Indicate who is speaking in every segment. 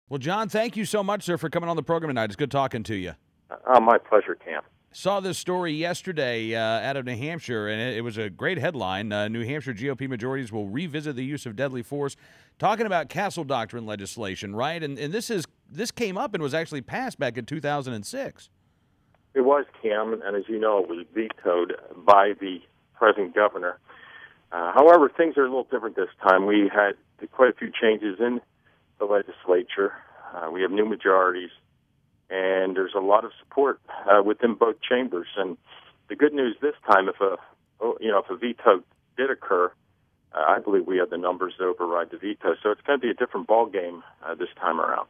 Speaker 1: Well, John, thank you so much, sir, for coming on the program tonight. It's good talking to you.
Speaker 2: My pleasure, Cam.
Speaker 1: Saw this story yesterday out of New Hampshire, and it was a great headline. New Hampshire GOP majorities will revisit the use of deadly force, talking about castle doctrine legislation, right? And this came up and was actually passed back in 2006.
Speaker 2: It was, Cam, and as you know, it was vetoed by the present governor. However, things are a little different this time. We had quite a few changes in the legislature. We have new majorities, and there's a lot of support within both chambers. And the good news this time, if a veto did occur, I believe we have the numbers to override the veto. So it's going to be a different ball game this time around.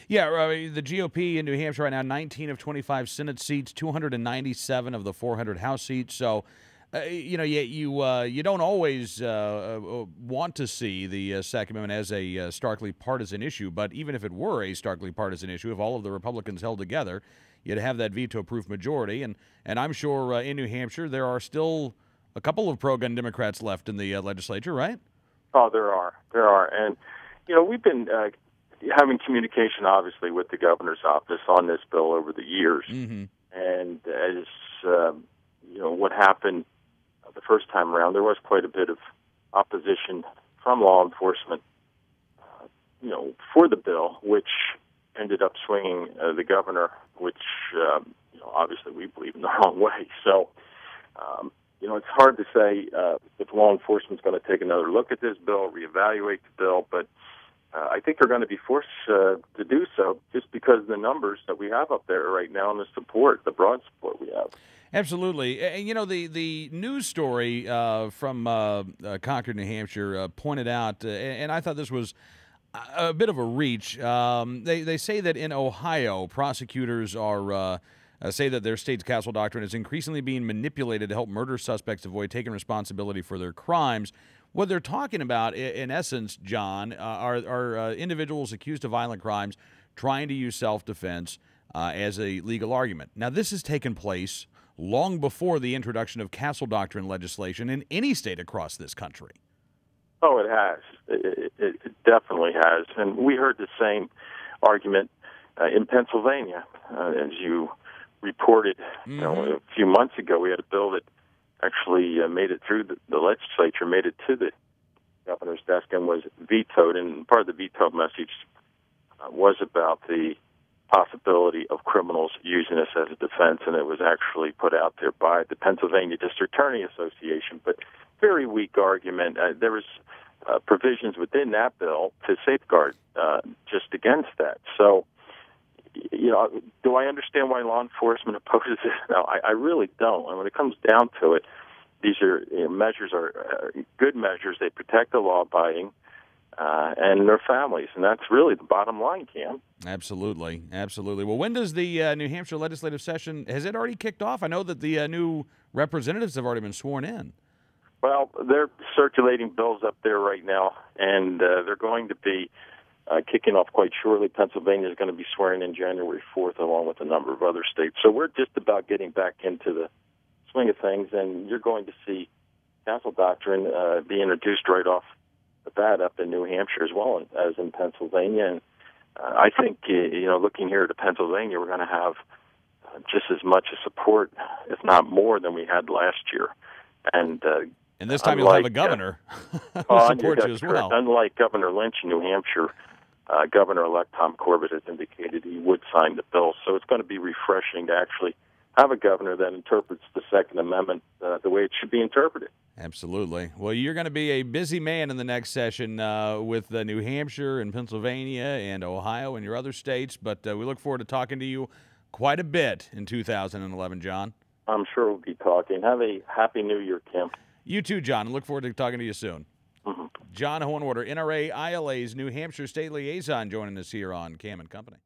Speaker 1: Yeah, the GOP in New Hampshire right now, 19 of 25 Senate seats, 297 of the 400 House seats. So, you don't always want to see the Second Amendment as a starkly partisan issue, but even if it were a starkly partisan issue, if all of the Republicans held together, you'd have that veto-proof majority. And I'm sure in New Hampshire there are still a couple of pro-gun Democrats left in the legislature, right?
Speaker 2: Oh, there are. And, we've been having communication, obviously, with the governor's office on this bill over the years. Mm-hmm. And as, what happened the first time around, there was quite a bit of opposition from law enforcement, for the bill, which ended up swinging the governor, which, obviously we believe in the wrong way. So, it's hard to say if law enforcement's going to take another look at this bill, reevaluate the bill, but I think they're going to be forced to do so just because of the numbers that we have up there right now and the broad support we have.
Speaker 1: Absolutely. And, the news story from Concord, New Hampshire pointed out, and I thought this was a bit of a reach. They say that in Ohio, prosecutors are say that their state's castle doctrine is increasingly being manipulated to help murder suspects avoid taking responsibility for their crimes. What they're talking about, in essence, John, are individuals accused of violent crimes trying to use self-defense as a legal argument. Now, this has taken place long before the introduction of castle doctrine legislation in any state across this country.
Speaker 2: Oh, it has. It definitely has. And we heard the same argument in Pennsylvania. As you reported a few months ago, we had a bill that actually made it through the legislature, made it to the governor's desk and was vetoed. And part of the veto message was about the possibility of criminals using this as a defense, and it was actually put out there by the Pennsylvania District Attorney Association. But very weak argument. There was provisions within that bill to safeguard just against that. So, do I understand why law enforcement opposes it? No, I really don't. And when it comes down to it, these are measures are good measures. They protect the law-abiding and their families, and that's really the bottom line, Cam.
Speaker 1: Absolutely. Well, when does the New Hampshire legislative session, has it already kicked off? I know that the new representatives have already been sworn in.
Speaker 2: Well, they're circulating bills up there right now, and they're going to be kicking off quite shortly. Pennsylvania is going to be swearing in January 4th, along with a number of other states. So we're just about getting back into the swing of things, and you're going to see castle doctrine be introduced right off the bat up in New Hampshire as well as in Pennsylvania. And I think, looking here to Pennsylvania, we're going to have just as much support, if not more, than we had last year. And
Speaker 1: this time you'll have a governor who supports you as well.
Speaker 2: Unlike Governor Lynch in New Hampshire, Governor-elect Tom Corbett has indicated he would sign the bill. So it's going to be refreshing to actually have a governor that interprets the Second Amendment the way it should be interpreted.
Speaker 1: Absolutely. Well, you're going to be a busy man in the next session with New Hampshire and Pennsylvania and Ohio and your other states, but we look forward to talking to you quite a bit in 2011, John.
Speaker 2: I'm sure we'll be talking. Have a happy New Year, Kim.
Speaker 1: You too, John. I look forward to talking to you soon. Mm-hmm. John Hohenwarter, NRA ILA's New Hampshire State Liaison, joining us here on Cam and Company.